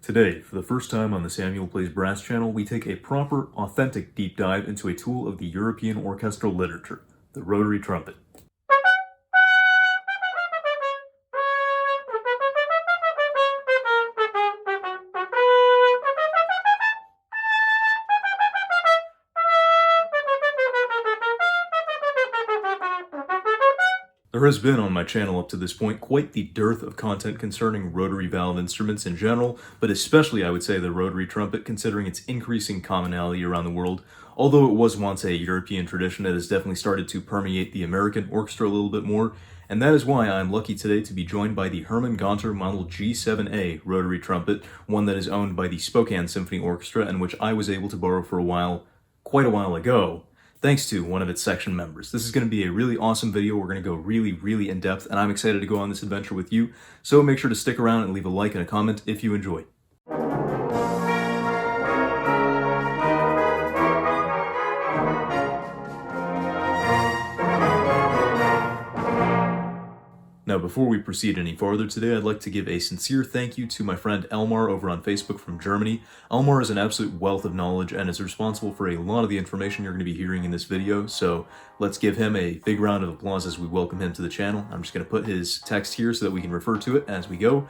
Today, for the first time on the Samuel Plays Brass channel, we take a proper, authentic deep dive into a tool of the European orchestral literature, the rotary trumpet. There has been on my channel up to this point quite the dearth of content concerning rotary valve instruments in general, but especially I would say the rotary trumpet, considering its increasing commonality around the world. Although it was once a European tradition, it has definitely started to permeate the American orchestra a little bit more, and that is why I am lucky today to be joined by the Hermann Ganter Model G7a rotary trumpet, one that is owned by the Spokane Symphony Orchestra and which I was able to borrow for quite a while ago, thanks to one of its section members. This is going to be a really awesome video. We're going to go really in depth, and I'm excited to go on this adventure with you. So make sure to stick around and leave a like and a comment if you enjoy. Now, before we proceed any farther today, I'd like to give a sincere thank you to my friend Elmar over on Facebook from Germany. Elmar is an absolute wealth of knowledge and is responsible for a lot of the information you're going to be hearing in this video, so let's give him a big round of applause as we welcome him to the channel. I'm just going to put his text here so that we can refer to it as we go.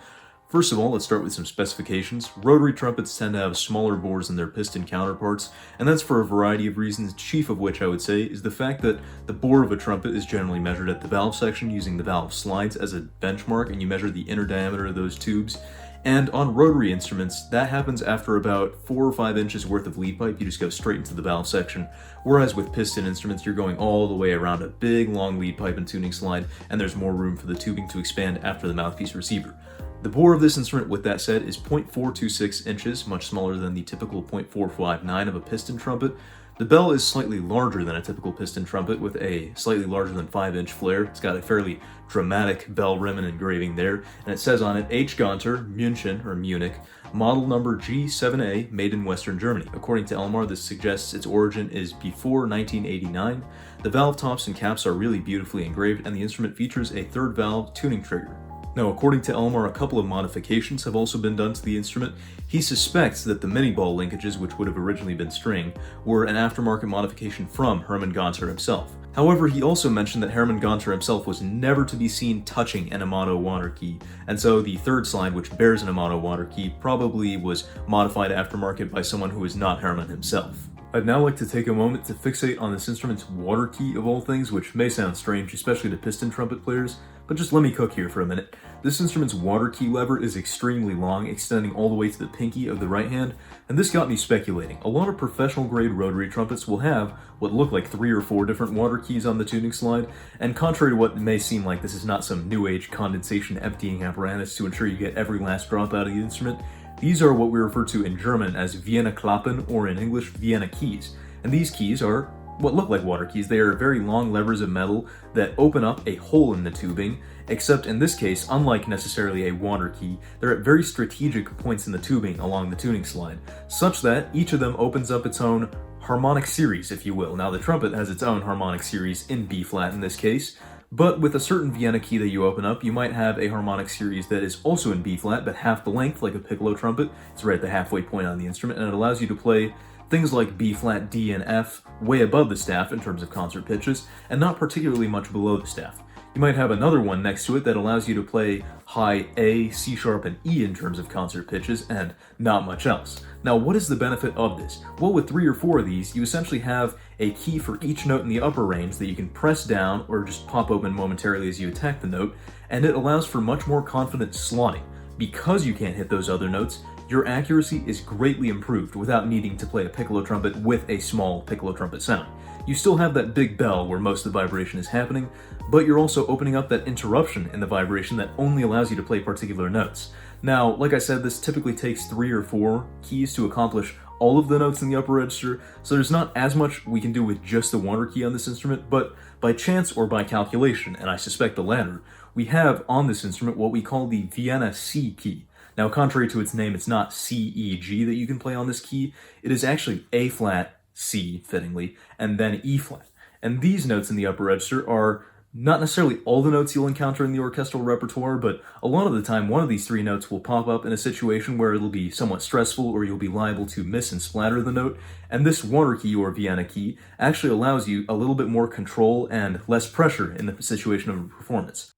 First of all, let's start with some specifications. Rotary trumpets tend to have smaller bores than their piston counterparts, and that's for a variety of reasons, chief of which I would say is the fact that the bore of a trumpet is generally measured at the valve section using the valve slides as a benchmark, and you measure the inner diameter of those tubes. And on rotary instruments, that happens after about 4 or 5 inches worth of lead pipe. You just go straight into the valve section, whereas with piston instruments, you're going all the way around a big long lead pipe and tuning slide, and there's more room for the tubing to expand after the mouthpiece receiver. The bore of this instrument, with that said, is 0.426 inches, much smaller than the typical 0.459 of a piston trumpet. The bell is slightly larger than a typical piston trumpet, with a slightly larger than 5-inch flare. It's got a fairly dramatic bell rim and engraving there, and it says on it, H. Ganter München, or Munich, model number G7a, made in Western Germany. According to Elmar, this suggests its origin is before 1989. The valve tops and caps are really beautifully engraved, and the instrument features a third valve tuning trigger. Now, according to Elmar, a couple of modifications have also been done to the instrument. He suspects that the mini ball linkages, which would have originally been string, were an aftermarket modification from Hermann Ganter himself. However, he also mentioned that Hermann Ganter himself was never to be seen touching an Amato water key, and so the third slide, which bears an Amato water key, probably was modified aftermarket by someone who is not Hermann himself. I'd now like to take a moment to fixate on this instrument's water key of all things, which may sound strange, especially to piston trumpet players, but just let me cook here for a minute. This instrument's water key lever is extremely long, extending all the way to the pinky of the right hand, and this got me speculating. A lot of professional grade rotary trumpets will have what look like 3 or 4 different water keys on the tuning slide, and contrary to what may seem like this is not some new age condensation emptying apparatus to ensure you get every last drop out of the instrument, these are what we refer to in German as Vienna Klappen, or in English, Vienna keys. And these keys are what look like water keys. They are very long levers of metal that open up a hole in the tubing, except in this case, unlike necessarily a water key, they're at very strategic points in the tubing along the tuning slide, such that each of them opens up its own harmonic series, if you will. Now, the trumpet has its own harmonic series in B-flat in this case, but with a certain Vienna key that you open up, you might have a harmonic series that is also in B-flat, but half the length, like a piccolo trumpet. It's right at the halfway point on the instrument, and it allows you to play things like B-flat, D, and F way above the staff in terms of concert pitches, and not particularly much below the staff. You might have another one next to it that allows you to play high A, C sharp, and E in terms of concert pitches, and not much else. Now, what is the benefit of this? Well, with 3 or 4 of these, you essentially have a key for each note in the upper range that you can press down or just pop open momentarily as you attack the note, and it allows for much more confident slotting. Because you can't hit those other notes, your accuracy is greatly improved without needing to play a piccolo trumpet with a small piccolo trumpet sound. You still have that big bell where most of the vibration is happening, but you're also opening up that interruption in the vibration that only allows you to play particular notes. Now, like I said, this typically takes 3 or 4 keys to accomplish all of the notes in the upper register, so there's not as much we can do with just the water key on this instrument, but by chance or by calculation, and I suspect the latter, we have on this instrument what we call the Vienna C key. Now, contrary to its name, it's not C, E, G that you can play on this key. It is actually A-flat, C, fittingly, and then E-flat. And these notes in the upper register are Not necessarily all the notes you'll encounter in the orchestral repertoire, but a lot of the time one of these three notes will pop up in a situation where it'll be somewhat stressful or you'll be liable to miss and splatter the note, and this water key or Vienna key actually allows you a little bit more control and less pressure in the situation of a performance.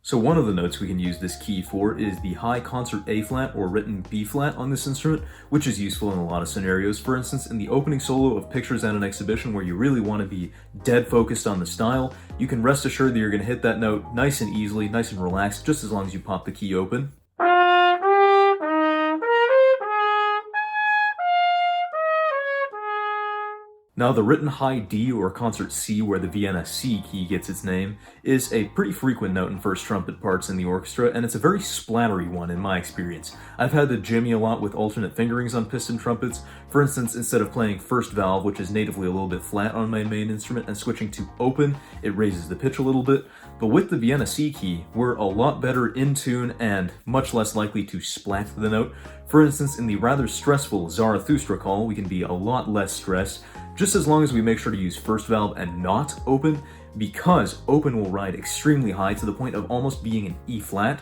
So one of the notes we can use this key for is the high concert A flat or written B flat on this instrument, which is useful in a lot of scenarios. For instance, in the opening solo of Pictures at an Exhibition where you really want to be dead focused on the style, you can rest assured that you're going to hit that note nice and easily, nice and relaxed, just as long as you pop the key open. Now, the written high D or concert C, where the Vienna C key gets its name, is a pretty frequent note in first trumpet parts in the orchestra, and it's a very splattery one in my experience. I've had to jimmy a lot with alternate fingerings on piston trumpets. For instance, instead of playing first valve, which is natively a little bit flat on my main instrument, and switching to open, it raises the pitch a little bit. But with the Vienna C key, we're a lot better in tune and much less likely to splat the note. For instance, in the rather stressful Zarathustra call, we can be a lot less stressed, just as long as we make sure to use first valve and not open, because open will ride extremely high to the point of almost being an E flat.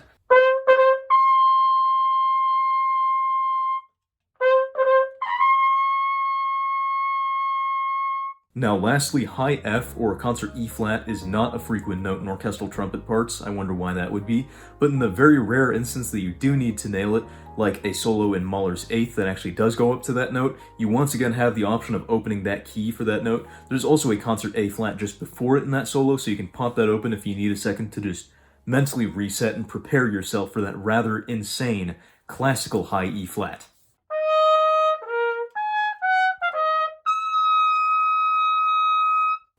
Now lastly, high F or concert E flat is not a frequent note in orchestral trumpet parts. I wonder why that would be, but in the very rare instance that you do need to nail it, like a solo in Mahler's Eighth that actually does go up to that note, you once again have the option of opening that key for that note. There's also a concert A flat just before it in that solo, so you can pop that open if you need a second to just mentally reset and prepare yourself for that rather insane classical high E flat.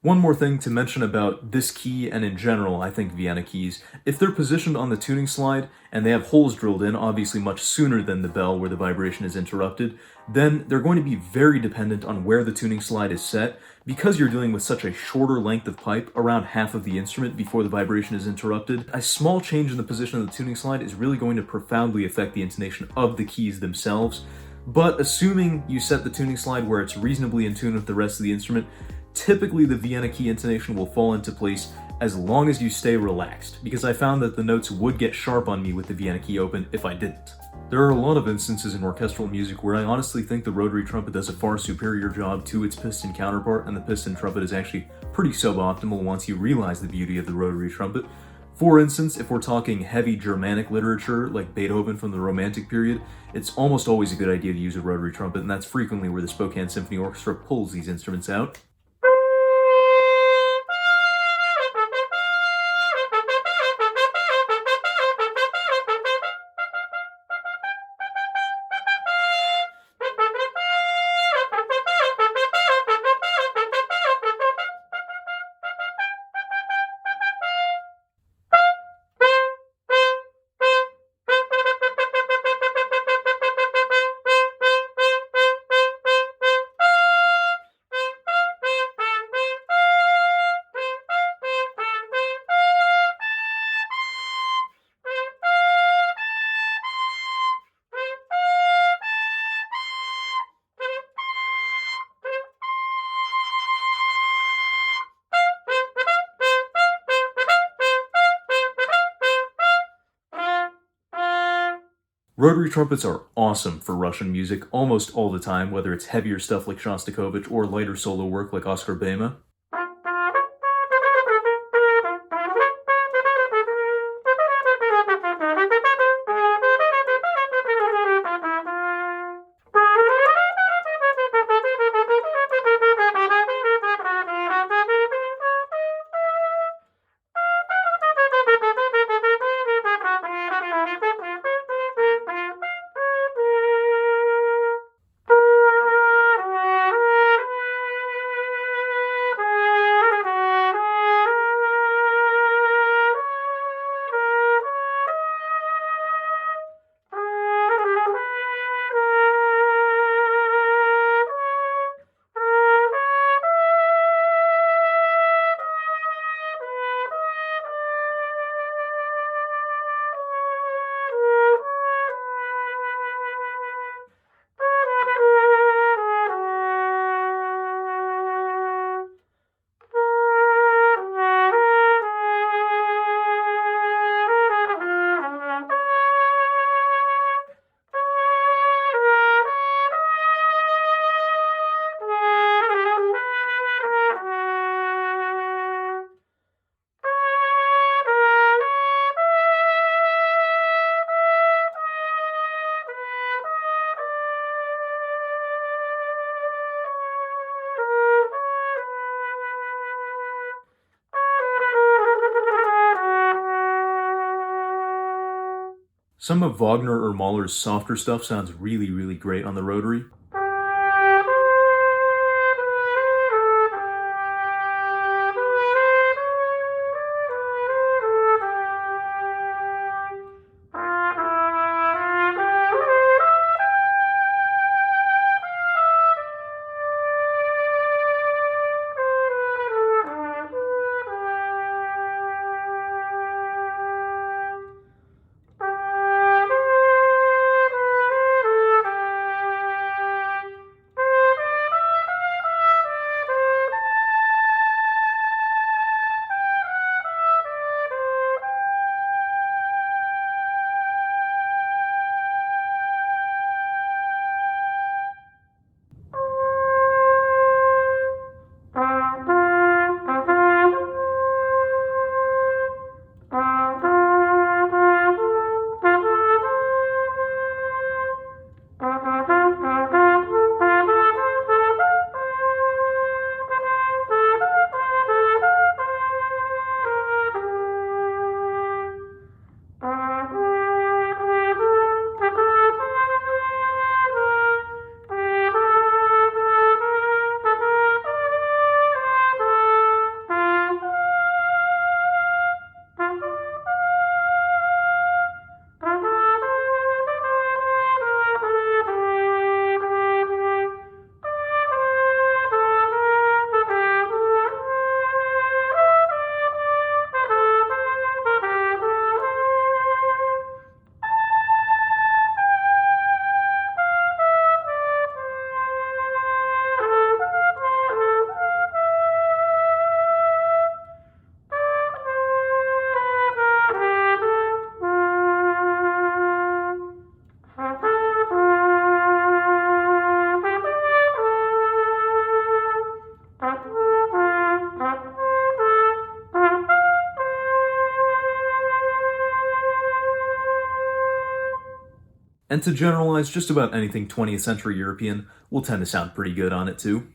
One more thing to mention about this key, and in general, I think Vienna keys, if they're positioned on the tuning slide and they have holes drilled in, obviously much sooner than the bell where the vibration is interrupted, then they're going to be very dependent on where the tuning slide is set. Because you're dealing with such a shorter length of pipe, around half of the instrument before the vibration is interrupted, a small change in the position of the tuning slide is really going to profoundly affect the intonation of the keys themselves. But assuming you set the tuning slide where it's reasonably in tune with the rest of the instrument, typically the Vienna key intonation will fall into place as long as you stay relaxed, because I found that the notes would get sharp on me with the Vienna key open if I didn't. There are a lot of instances in orchestral music where I honestly think the rotary trumpet does a far superior job to its piston counterpart, and the piston trumpet is actually pretty suboptimal once you realize the beauty of the rotary trumpet. For instance, if we're talking heavy Germanic literature like Beethoven from the Romantic period, it's almost always a good idea to use a rotary trumpet, and that's frequently where the Spokane Symphony Orchestra pulls these instruments out. Rotary trumpets are awesome for Russian music almost all the time, whether it's heavier stuff like Shostakovich or lighter solo work like Oscar Böhme. Some of Wagner or Mahler's softer stuff sounds really, really great on the rotary. And to generalize, just about anything 20th century European will tend to sound pretty good on it too.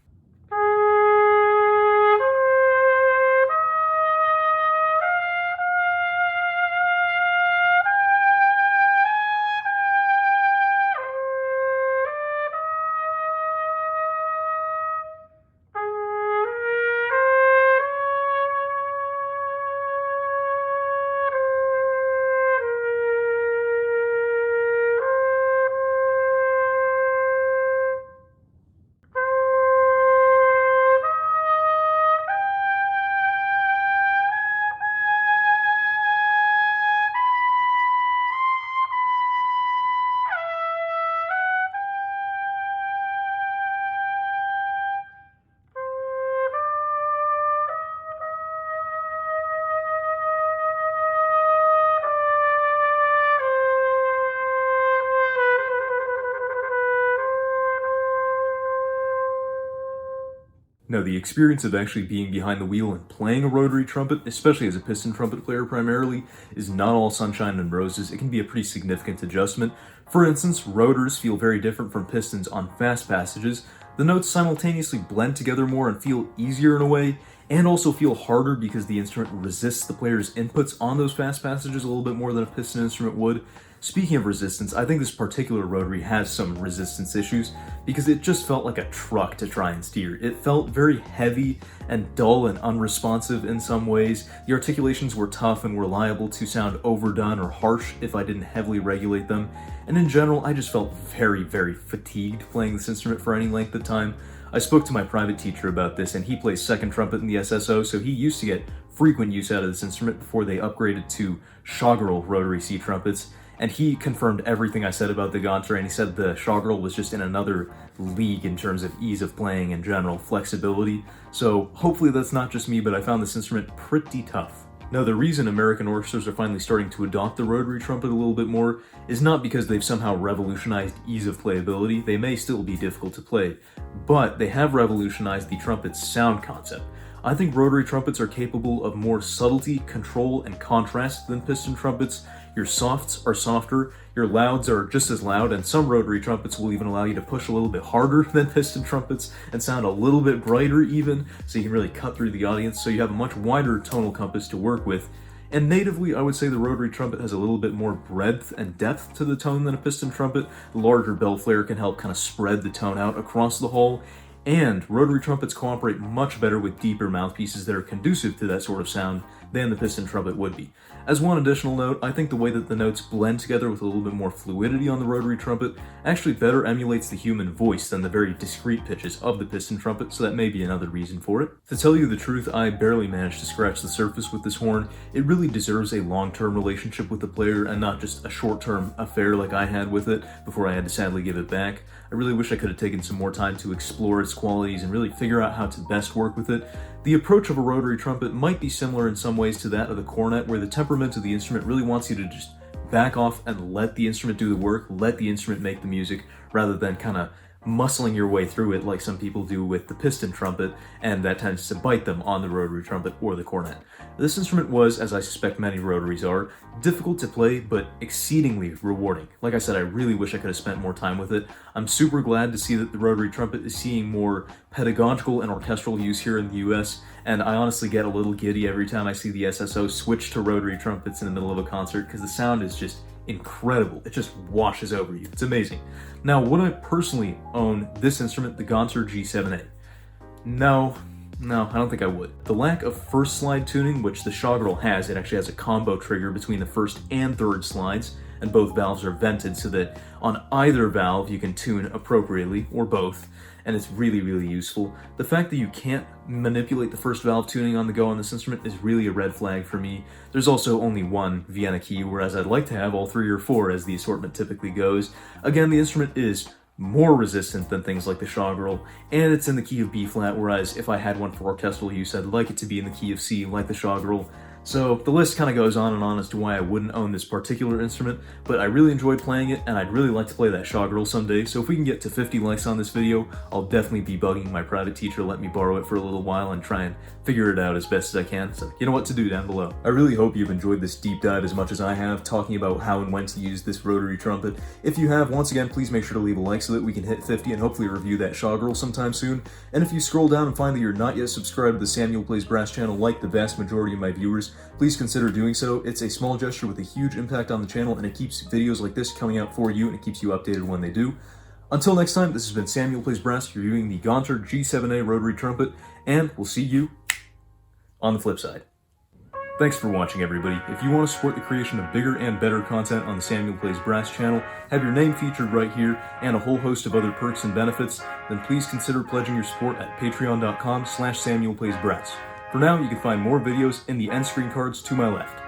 Now, the experience of actually being behind the wheel and playing a rotary trumpet, especially as a piston trumpet player primarily, is not all sunshine and roses. It can be a pretty significant adjustment. For instance, rotors feel very different from pistons on fast passages. The notes simultaneously blend together more and feel easier in a way, and also feel harder because the instrument resists the player's inputs on those fast passages a little bit more than a piston instrument would. Speaking of resistance, I think this particular rotary has some resistance issues because it just felt like a truck to try and steer. It felt very heavy and dull and unresponsive in some ways. The articulations were tough and were liable to sound overdone or harsh if I didn't heavily regulate them. And in general, I just felt very, very fatigued playing this instrument for any length of time. I spoke to my private teacher about this, and he plays second trumpet in the SSO, so he used to get frequent use out of this instrument before they upgraded to Schaugerl rotary C trumpets. And he confirmed everything I said about the Ganter, and he said the Schaugerl was just in another league in terms of ease of playing and general flexibility. So hopefully that's not just me, but I found this instrument pretty tough. Now, the reason American orchestras are finally starting to adopt the rotary trumpet a little bit more is not because they've somehow revolutionized ease of playability. They may still be difficult to play, but they have revolutionized the trumpet's sound concept. I think rotary trumpets are capable of more subtlety, control, and contrast than piston trumpets. Your softs are softer, your louds are just as loud, and some rotary trumpets will even allow you to push a little bit harder than piston trumpets and sound a little bit brighter even, so you can really cut through the audience, so you have a much wider tonal compass to work with. And natively, I would say the rotary trumpet has a little bit more breadth and depth to the tone than a piston trumpet. The larger bell flare can help kind of spread the tone out across the hall, and rotary trumpets cooperate much better with deeper mouthpieces that are conducive to that sort of sound than the piston trumpet would be. As one additional note, I think the way that the notes blend together with a little bit more fluidity on the rotary trumpet actually better emulates the human voice than the very discrete pitches of the piston trumpet, so that may be another reason for it. To tell you the truth, I barely managed to scratch the surface with this horn. It really deserves a long-term relationship with the player and not just a short-term affair like I had with it before I had to sadly give it back. I really wish I could have taken some more time to explore its qualities and really figure out how to best work with it. The approach of a rotary trumpet might be similar in some ways to that of the cornet, where the temperament of the instrument really wants you to just back off and let the instrument do the work, let the instrument make the music, rather than kind of muscling your way through it like some people do with the piston trumpet, and that tends to bite them on the rotary trumpet or the cornet. This instrument was, as I suspect many rotaries are, difficult to play, but exceedingly rewarding. Like I said, I really wish I could have spent more time with it. I'm super glad to see that the rotary trumpet is seeing more pedagogical and orchestral use here in the US, and I honestly get a little giddy every time I see the SSO switch to rotary trumpets in the middle of a concert, because the sound is just incredible. It just washes over you. It's amazing. Now, would I personally own this instrument, the Ganter G7a? No, I don't think I would. The lack of first slide tuning, which the shotgun has, it actually has a combo trigger between the first and third slides, and both valves are vented so that on either valve you can tune appropriately, or both, and it's really, really useful. The fact that you can't manipulate the first valve tuning on the go on this instrument is really a red flag for me. There's also only one Vienna key, whereas I'd like to have all 3 or 4 as the assortment typically goes. Again, the instrument is more resistant than things like the shotgun, and it's in the key of B flat, whereas if I had one for orchestral use, I'd like it to be in the key of C like the shotgun. So the list kind of goes on and on as to why I wouldn't own this particular instrument, but I really enjoyed playing it, and I'd really like to play that shotgun someday, so if we can get to 50 likes on this video, I'll definitely be bugging my private teacher to let me borrow it for a little while and try and figure it out as best as I can, so you know what to do down below. I really hope you've enjoyed this deep dive as much as I have, talking about how and when to use this rotary trumpet. If you have, once again, please make sure to leave a like so that we can hit 50 and hopefully review that shotgun sometime soon. And if you scroll down and find that you're not yet subscribed to the Samuel Plays Brass channel like the vast majority of my viewers, please consider doing so. It's a small gesture with a huge impact on the channel, and it keeps videos like this coming out for you, and it keeps you updated when they do. Until next time, this has been Samuel Plays Brass reviewing the Ganter G7a rotary trumpet, and we'll see you on the flip side. Thanks for watching, everybody. If you want to support the creation of bigger and better content on the Samuel Plays Brass channel, have your name featured right here, and a whole host of other perks and benefits, then please consider pledging your support at patreon.com/SamuelPlaysBrass. For now, you can find more videos in the end screen cards to my left.